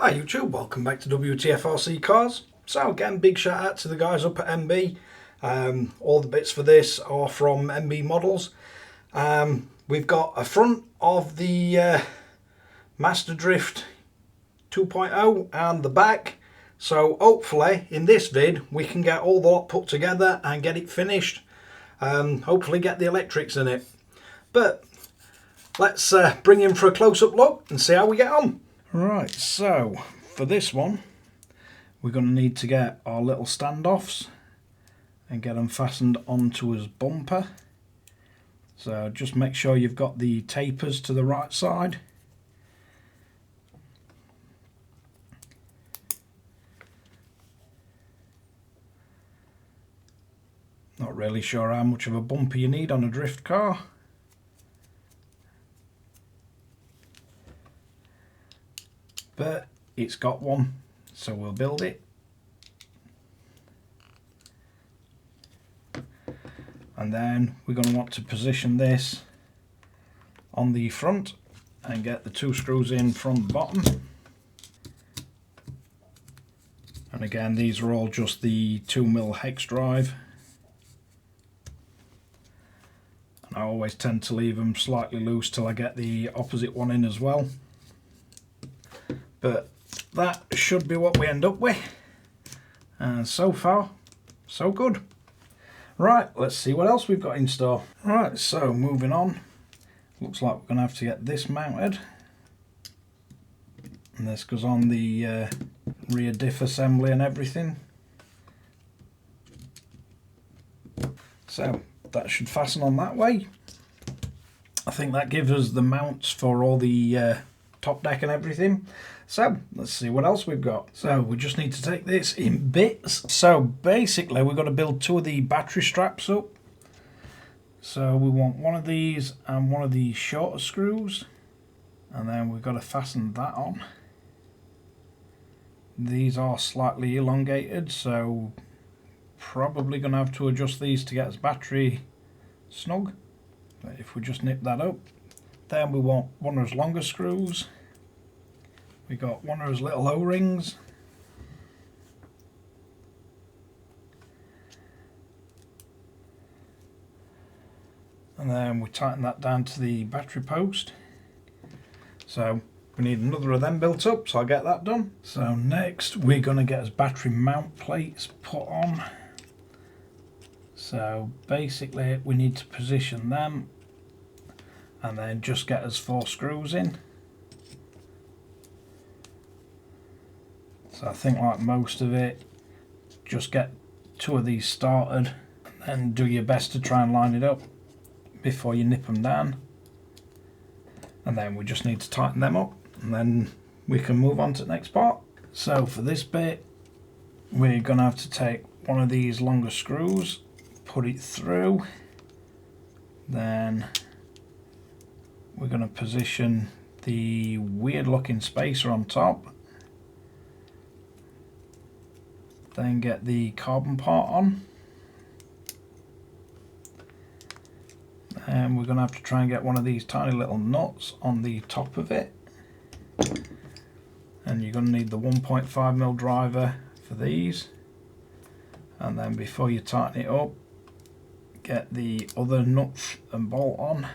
Hi YouTube, welcome back to Wtf Rc Cars. So again, big shout out to the guys up at MB. All the bits for this are from MB models. We've got a front of the Master Drift 2.0 and the back. So hopefully in this vid we can get all the lot put together and get it finished. Hopefully get the electrics in it. But let's bring in for a close-up look and see how we get on. Right, so for this one we're going to need to get our little standoffs and get them fastened onto his bumper. So just make sure you've got the tapers to the right side. Not really sure how much of a bumper you need on a drift car. But it's got one, so we'll build it. And then we're going to want to position this on the front and get the two screws in from the bottom. And again, these are all just the 2mm hex drive. And I always tend to leave them slightly loose till I get the opposite one in as well. But that should be what we end up with, and so far so good. Right, let's see what else we've got in store. Right, so moving on, looks like we're going to have to get this mounted, and this goes on the rear diff assembly and everything. So that should fasten on that way. I think that gives us the mounts for all the top deck and everything. So let's see what else we've got. So we just need to take this in bits. So basically we've got to build two of the battery straps up. So we want one of these and one of these shorter screws, and then we've got to fasten that on. These are slightly elongated, so probably going to have to adjust these to get us battery snug. But if we just nip that up, then we want one of those longer screws. We got one of those little O-rings. And then we tighten that down to the battery post. So we need another of them built up, so I'll get that done. So next we're going to get us battery mount plates put on. So basically we need to position them and then just get us 4 screws in. So I think, like most of it, just get 2 of these started and then do your best to try and line it up before you nip them down. And then we just need to tighten them up, and then we can move on to the next part. So for this bit we're going to have to take one of these longer screws, put it through, then we're going to position the weird looking spacer on top. Then get the carbon part on, and we're going to have to try and get one of these tiny little nuts on the top of it, and you're going to need the 1.5mm driver for these. And then before you tighten it up, get the other nut and bolt on.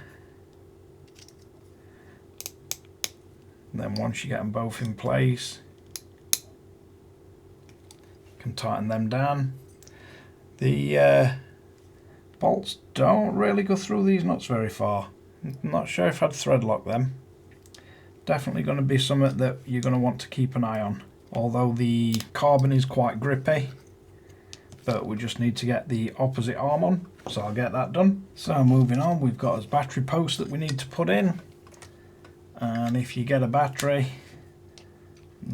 And then once you get them both in place, can tighten them down. The bolts don't really go through these nuts very far. I'm not sure if I'd thread lock them. Definitely going to be something that you're going to want to keep an eye on. Although the carbon is quite grippy, but we just need to get the opposite arm on, so I'll get that done. So moving on, we've got his battery post that we need to put in. And if you get a battery,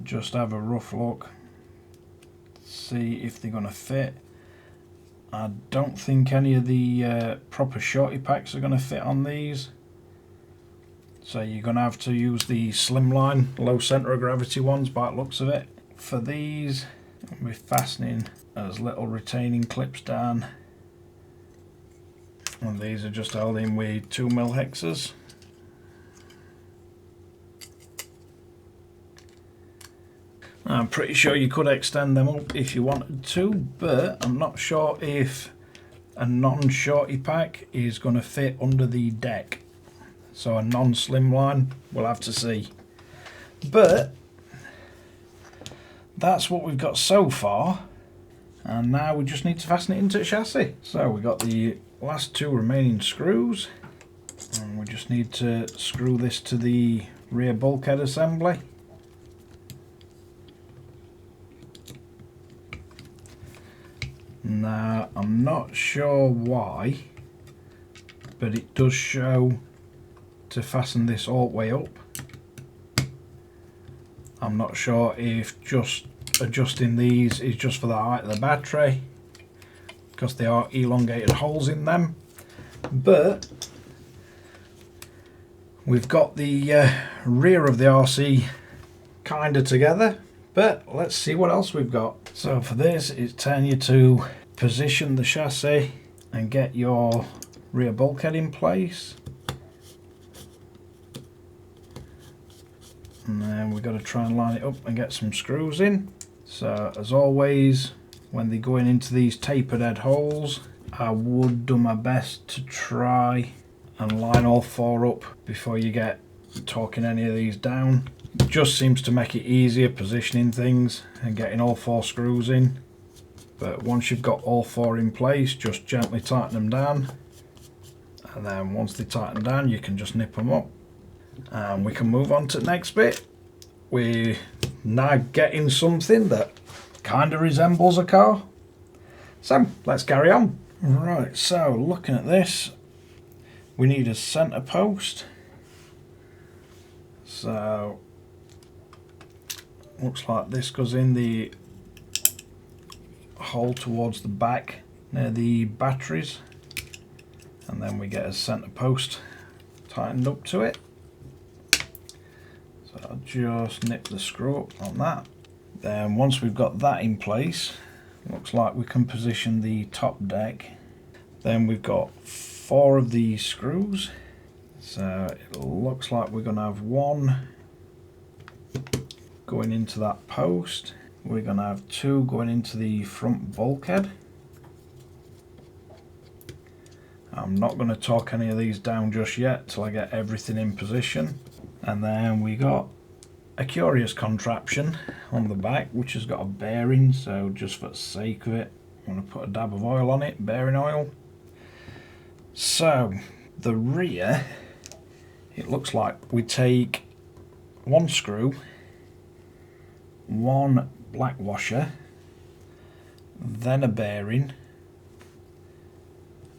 just have a rough look, see if they're going to fit. I don't think any of the proper shorty packs are going to fit on these, so you're going to have to use the slimline low centre of gravity ones by the looks of it. For these we're fastening as little retaining clips down, and these are just held in with 2mm hexes. I'm pretty sure you could extend them up if you wanted to, but I'm not sure if a non-shorty pack is going to fit under the deck. So a non-slimline, we'll have to see. But that's what we've got so far, and now we just need to fasten it into the chassis. So we've got the last two remaining screws, and we just need to screw this to the rear bulkhead assembly. Now, I'm not sure why, but it does show to fasten this all the way up. I'm not sure if just adjusting these is just for the height of the battery, because there are elongated holes in them. But we've got the rear of the RC kind of together, but let's see what else we've got. So for this, it's telling you to position the chassis and get your rear bulkhead in place. And then we've got to try and line it up and get some screws in. So as always, when they're going into these tapered head holes, I would do my best to try and line all four up before you get torquing any of these down. It just seems to make it easier positioning things and getting all four screws in. But once you've got all four in place, just gently tighten them down, and then once they tighten down, you can just nip them up and we can move on to the next bit. We're now getting something that kind of resembles a car, so let's carry on. Right, so looking at this, we need a centre post. So looks like this goes in the hole towards the back near the batteries, and then we get a centre post tightened up to it. So I'll just nip the screw up on that. Then once we've got that in place, looks like we can position the top deck. Then we've got four of these screws, so it looks like we're going to have one going into that post. We're going to have two going into the front bulkhead. I'm not going to torque any of these down just yet till I get everything in position. And then we got a curious contraption on the back which has got a bearing, so just for the sake of it I'm going to put a dab of oil on it, bearing oil. So the rear, it looks like we take one screw, one black washer, then a bearing,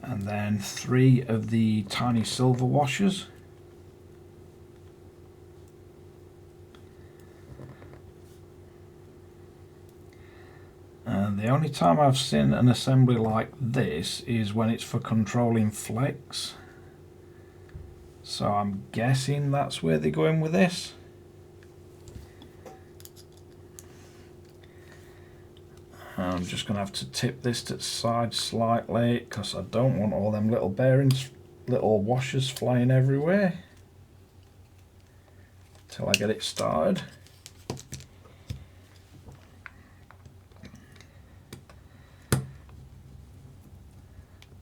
and then three of the tiny silver washers. And the only time I've seen an assembly like this is when it's for controlling flex, so I'm guessing that's where they're going with this. I'm just going to have to tip this to the side slightly because I don't want all them little bearings, little washers flying everywhere till I get it started.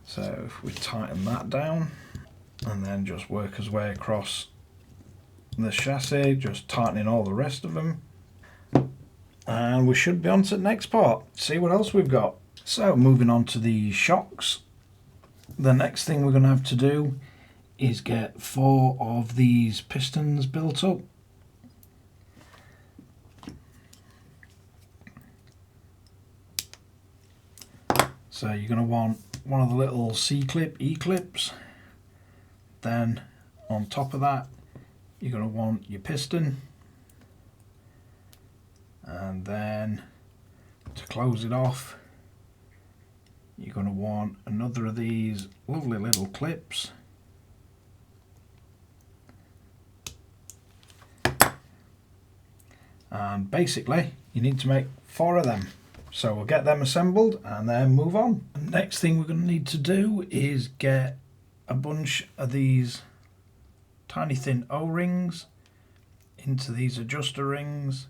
So if we tighten that down and then just work his way across the chassis, just tightening all the rest of them. And we should be on to the next part, see what else we've got. So moving on to the shocks, the next thing we're going to have to do is get four of these pistons built up. So you're going to want one of the little C-clip, E-clips, then on top of that you're going to want your piston, and then to close it off you're going to want another of these lovely little clips, and basically you need to make four of them. So we'll get them assembled and then move on. The next thing we're going to need to do is get a bunch of these tiny thin O-rings into these adjuster rings,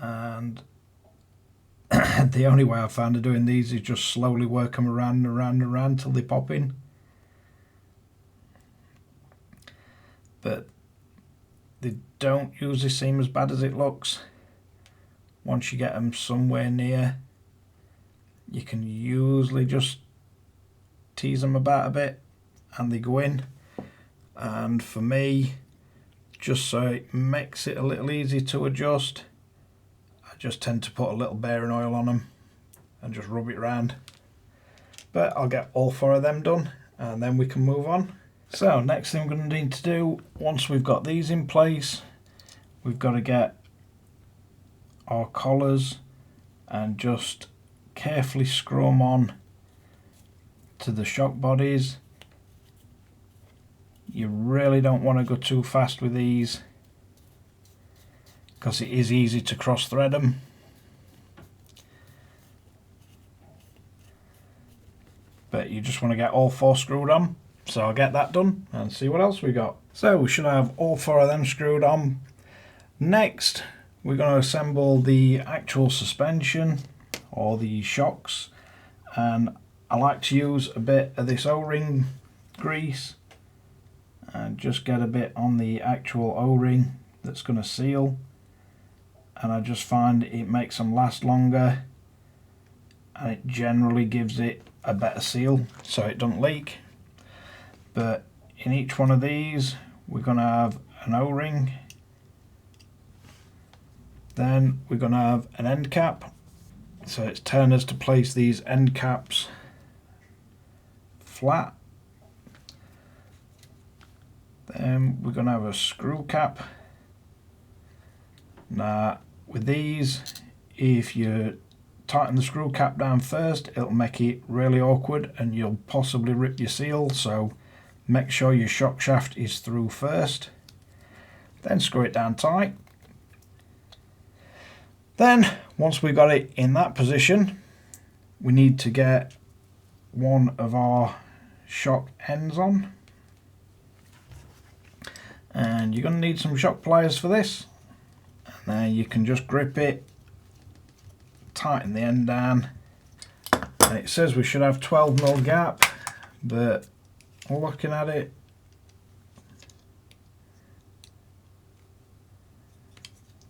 and the only way I've found of doing these is just slowly work them around and around and around till they pop in. But they don't usually seem as bad as it looks. Once you get them somewhere near, you can usually just tease them about a bit and they go in. And for me, just so it makes it a little easier to adjust, I just tend to put a little bearing oil on them and just rub it around. But I'll get all 4 of them done and then we can move on. So next thing we're going to need to do, once we've got these in place, we've got to get our collars and just carefully screw them on to the shock bodies. You really don't want to go too fast with these because it is easy to cross thread them. But you just want to get all 4 screwed on. So I'll get that done and see what else we got. So we should have all 4 of them screwed on. Next we're going to assemble the actual suspension or the shocks, and I like to use a bit of this O-ring grease and just get a bit on the actual O-ring that's going to seal, and I just find it makes them last longer and it generally gives it a better seal so it doesn't leak. But in each one of these we're going to have an O-ring, then we're going to have an end cap, so it's telling us to place these end caps flat. Then we're going to have a screw cap. Now with these, if you tighten the screw cap down first, it'll make it really awkward and you'll possibly rip your seal, so make sure your shock shaft is through first, then screw it down tight. Then once we've got it in that position, we need to get one of our shock ends on, and you're going to need some shock pliers for this, and then you can just grip it, tighten the end down, and it says we should have 12mm gap, but looking at it,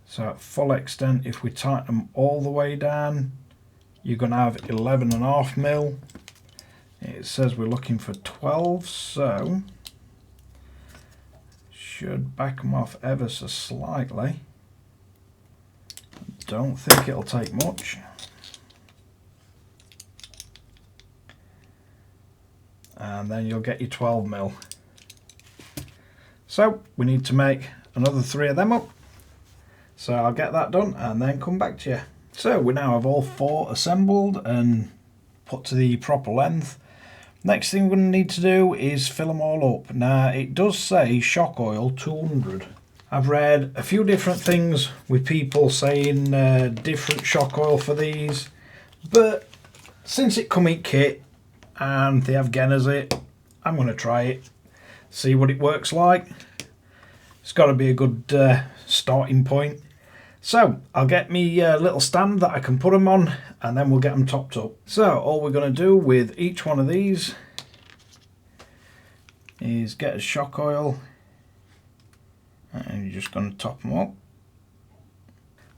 so at full extent, if we tighten them all the way down, you're going to have 11.5mm. It says we're looking for 12, so should back them off ever so slightly. Don't think it'll take much. And then you'll get your 12mm. So we need to make another 3 of them up. So I'll get that done and then come back to you. So we now have all 4 assembled and put to the proper length. Next thing we're going to need to do is fill them all up. Now it does say shock oil 200. I've read a few different things with people saying different shock oil for these, but since it come in kit and they have Guinness it, I'm going to try it, see what it works like. It's got to be a good starting point. So I'll get me a little stand that I can put them on and then we'll get them topped up. So all we're going to do with each one of these is get a shock oil and you're just going to top them up.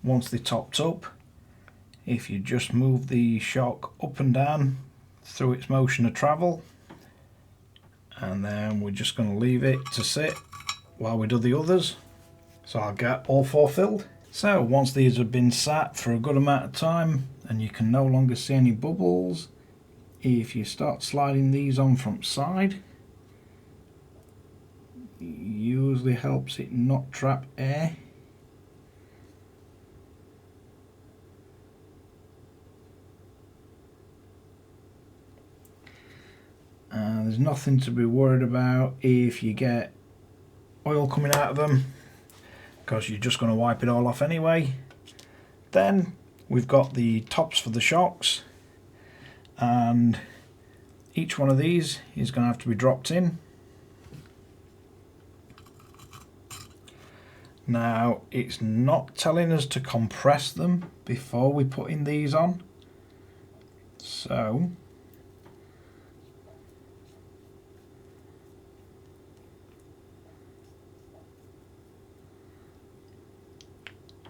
Once they're topped up, if you just move the shock up and down through its motion of travel, and then we're just going to leave it to sit while we do the others. So I'll get all 4 filled. So once these have been sat for a good amount of time and you can no longer see any bubbles, if you start sliding these on from side, it usually helps it not trap air. There's nothing to be worried about if you get oil coming out of them, because you're just going to wipe it all off anyway. Then we've got the tops for the shocks, and each one of these is going to have to be dropped in. Now it's not telling us to compress them before we put in these on, so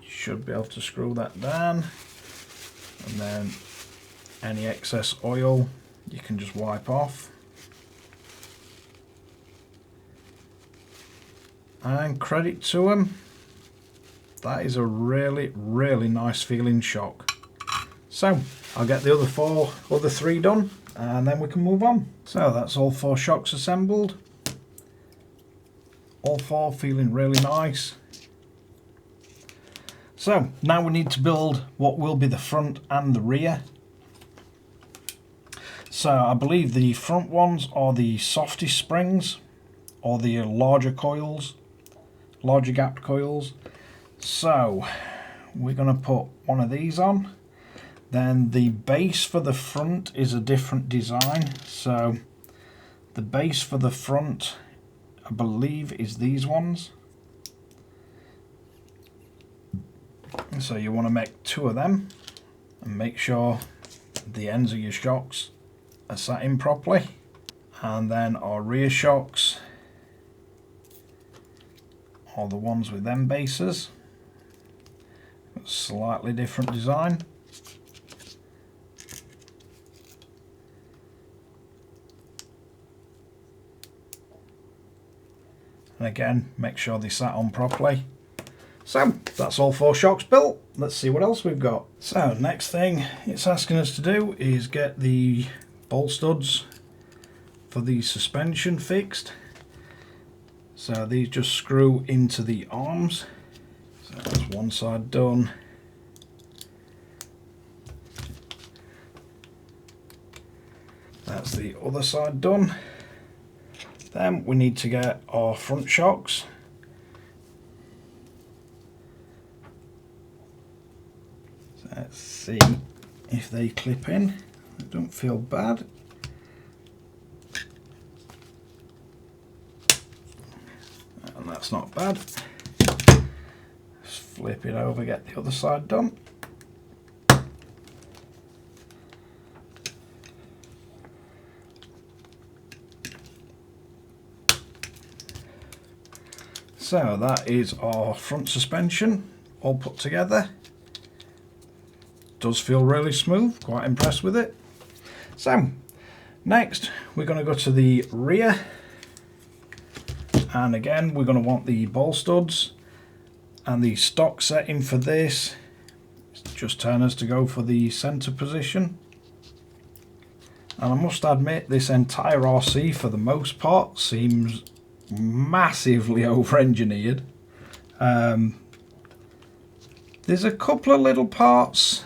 should be able to screw that down, and then any excess oil you can just wipe off. And credit to them, that is a really, really nice feeling shock. So I'll get the other three done, and then we can move on. So that's all 4 shocks assembled. All 4 feeling really nice. So now we need to build what will be the front and the rear. So I believe the front ones are the softest springs, or the larger coils, larger gapped coils. So we're going to put one of these on. Then the base for the front is a different design. So the base for the front, I believe, is these ones. So you want to make 2 of them and make sure the ends of your shocks are sat in properly. And then our rear shocks are the ones with them bases. Slightly different design. And again, make sure they sat on properly. So that's all 4 shocks built. Let's see what else we've got. So next thing it's asking us to do is get the bolt studs for the suspension fixed. So these just screw into the arms. So that's one side done. That's the other side done. Then we need to get our front shocks. So let's see if they clip in. They don't feel bad. And that's not bad. Just flip it over, get the other side done. So that is our front suspension all put together. Does feel really smooth, quite impressed with it. So next we're going to go to the rear, and again we're going to want the ball studs, and the stock setting for this is just telling us to go for the centre position. And I must admit, this entire RC for the most part seems massively over-engineered. There's a couple of little parts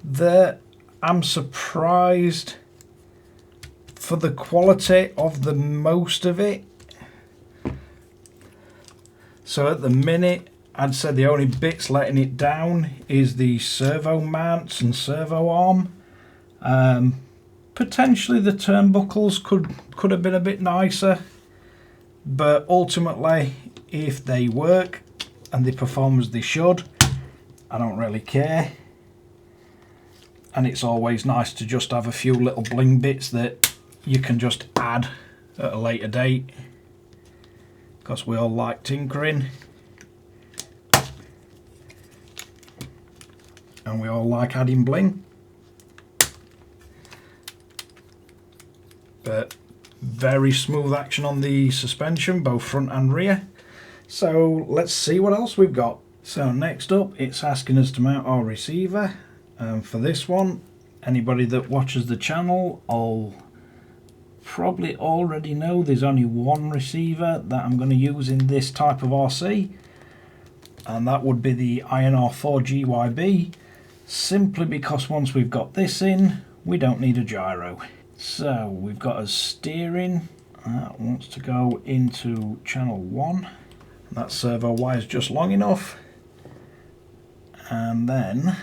that I'm surprised for the quality of the most of it. So at the minute I'd say the only bits letting it down is the servo mounts and servo arm. Potentially the turnbuckles could have been a bit nicer, but ultimately if they work and they perform as they should, I don't really care. And it's always nice to just have a few little bling bits that you can just add at a later date, because we all like tinkering and we all like adding bling. But very smooth action on the suspension, both front and rear. So let's see what else we've got. So next up, it's asking us to mount our receiver. For this one, anybody that watches the channel will probably already know there's only one receiver that I'm going to use in this type of RC, and that would be the INR4 GYB, simply because once we've got this in, we don't need a gyro. So we've got a steering that wants to go into channel 1. That servo wire is just long enough, and then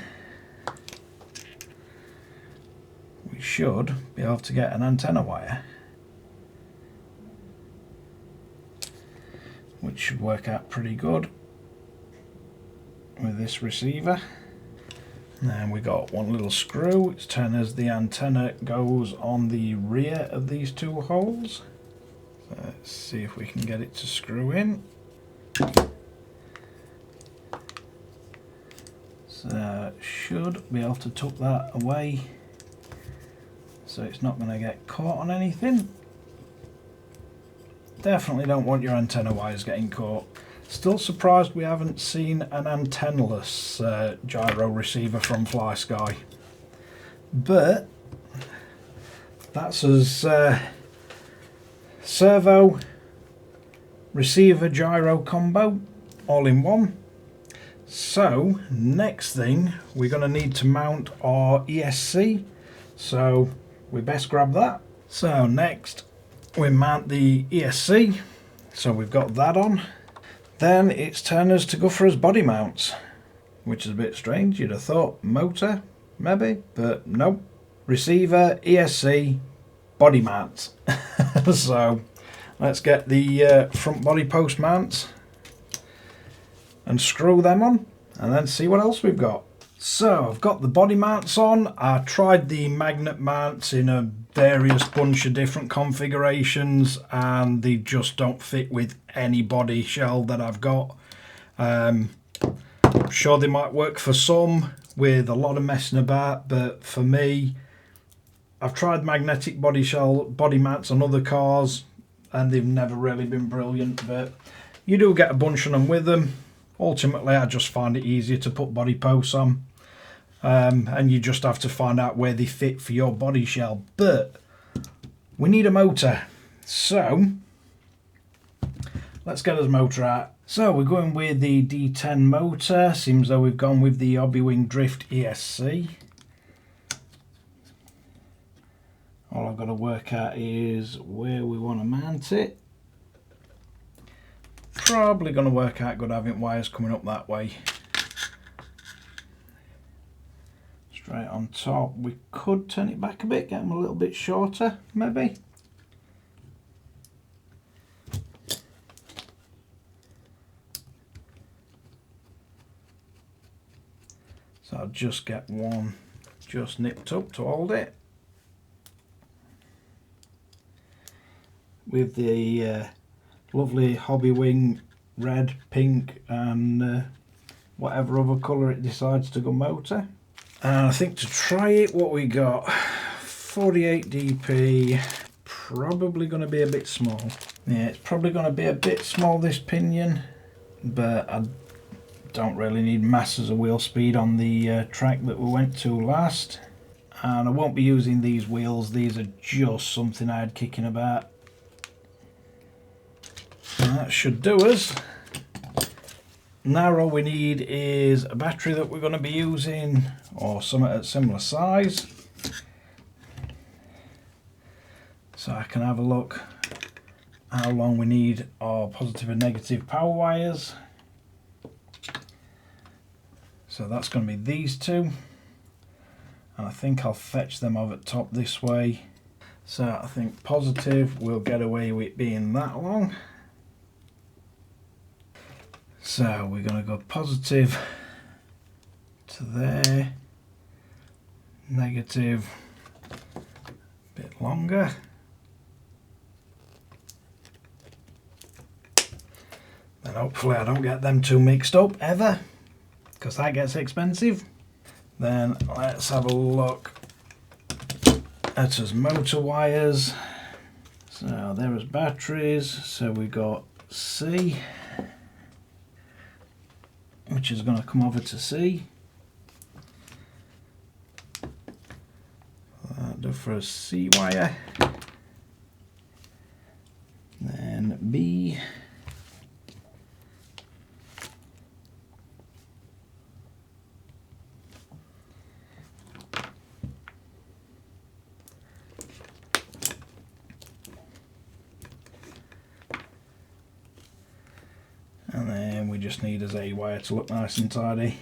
we should be able to get an antenna wire, which should work out pretty good. with this receiver. And then we got one little screw. It's turning as the antenna goes on the rear of these two holes. So let's see if we can get it to screw in. So should be able to tuck that away so it's not going to get caught on anything. Definitely don't want your antenna wires getting caught. Still surprised we haven't seen an antennaless gyro receiver from FlySky, but that's as servo receiver gyro combo all in one. So next thing, we're going to need to mount our ESC, so we best grab that. So next we mount the ESC, so we've got that on. Then it's turners to go for his body mounts, which is a bit strange. You'd have thought motor, maybe, but nope. Receiver, ESC, body mounts. So let's get the front body post mounts and screw them on, and then see what else we've got. So I've got the body mounts on. I tried the magnet mounts in a various bunch of different configurations, and they just don't fit with any body shell that I've got. I'm sure they might work for some with a lot of messing about, but for me, I've tried magnetic body mounts on other cars and they've never really been brilliant, but you do get a bunch of them with them. Ultimately, I just find it easier to put body posts on. And you just have to find out where they fit for your body shell. But we need a motor, so let's get us a motor out. So we're going with the D10 motor. Seems though we've gone with the Hobbywing Drift ESC. All I've got to work out is where we want to mount it. Probably going to work out good having wires coming up that way. Straight on top. We could turn it back a bit, get them a little bit shorter, maybe. So I'll just get one just nipped up to hold it. With the lovely Hobbywing red, pink and whatever other colour it decides to go motor. And I think to try it, what we got, 48 DP, probably going to be a bit small. Yeah, it's probably going to be a bit small, this pinion, but I don't really need masses of wheel speed on the track that we went to last. And I won't be using these wheels, these are just something I had kicking about. And that should do us. Now all we need is a battery that we're going to be using, or something at similar size. So I can have a look how long we need our positive and negative power wires. So that's going to be these two. And I think I'll fetch them over at top this way. So I think positive will get away with it being that long. So we're going to go positive to there, negative a bit longer, then hopefully I don't get them too mixed up ever, because that gets expensive. Then let's have a look at his motor wires. So there is batteries, so we got C, which is going to come over to C. That'll do for a C wire. Then B. And then we just need a A wire to look nice and tidy.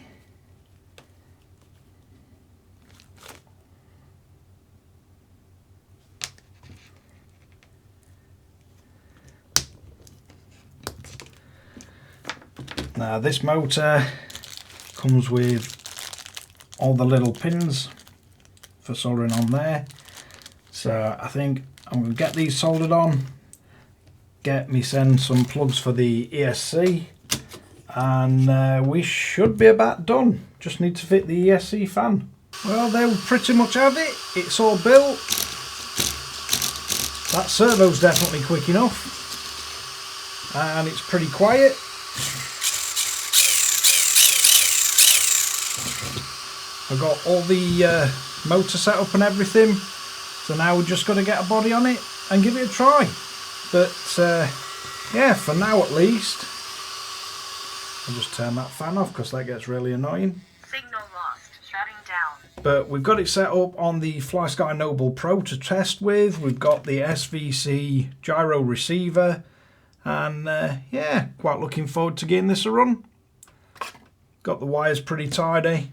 Now this motor Comes with all the little pins for soldering on there. So I think I'm going to get these soldered on, send some plugs for the ESC, and we should be about done. Just need to fit the ESC fan. Well, they'll pretty much have it. It's all built. That servo's definitely quick enough, and it's pretty quiet. I've got all the motor set up and everything, so now we've just got to get a body on it and give it a try. But yeah, for now at least, I'll just turn that fan off because that gets really annoying. Signal lost, shutting down. But we've got it set up on the FlySky Noble Pro to test with. We've got the SVC gyro receiver, and yeah, quite looking forward to getting this a run. Got the wires pretty tidy.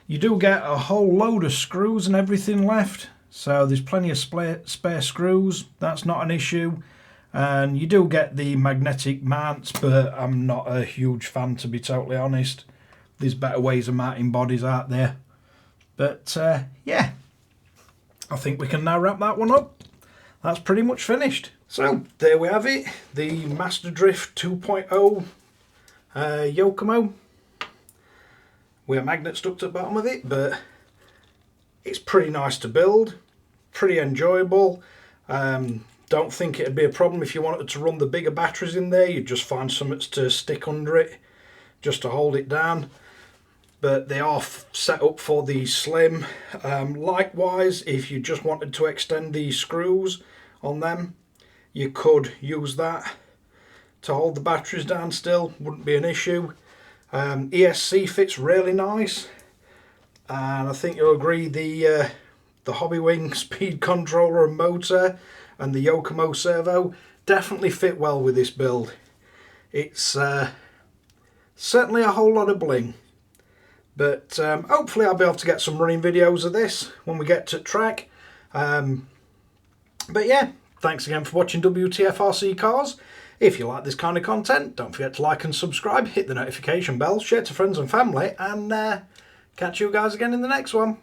You do get a whole load of screws and everything left, so there's plenty of spare screws. That's not an issue. And you do get the magnetic mounts, but I'm not a huge fan, to be totally honest. There's better ways of mounting bodies out there. But yeah, I think we can now wrap that one up. That's pretty much finished. So there we have it, the Master Drift 2.0 Yokomo. We have magnets stuck to the bottom of it, but it's pretty nice to build, pretty enjoyable. Don't think it'd be a problem if you wanted to run the bigger batteries in there. You'd just find something to stick under it just to hold it down. But they are set up for the slim. Likewise, if you just wanted to extend the screws on them, you could use that to hold the batteries down still, wouldn't be an issue. ESC fits really nice, and I think you'll agree the Hobbywing speed controller and motor and the Yokomo servo definitely fit well with this build. It's certainly a whole lot of bling, but hopefully I'll be able to get some running videos of this when we get to track. But yeah, thanks again for watching Wtf Rc Cars. If you like this kind of content, don't forget to like and subscribe, hit the notification bell, share to friends and family, and catch you guys again in the next one.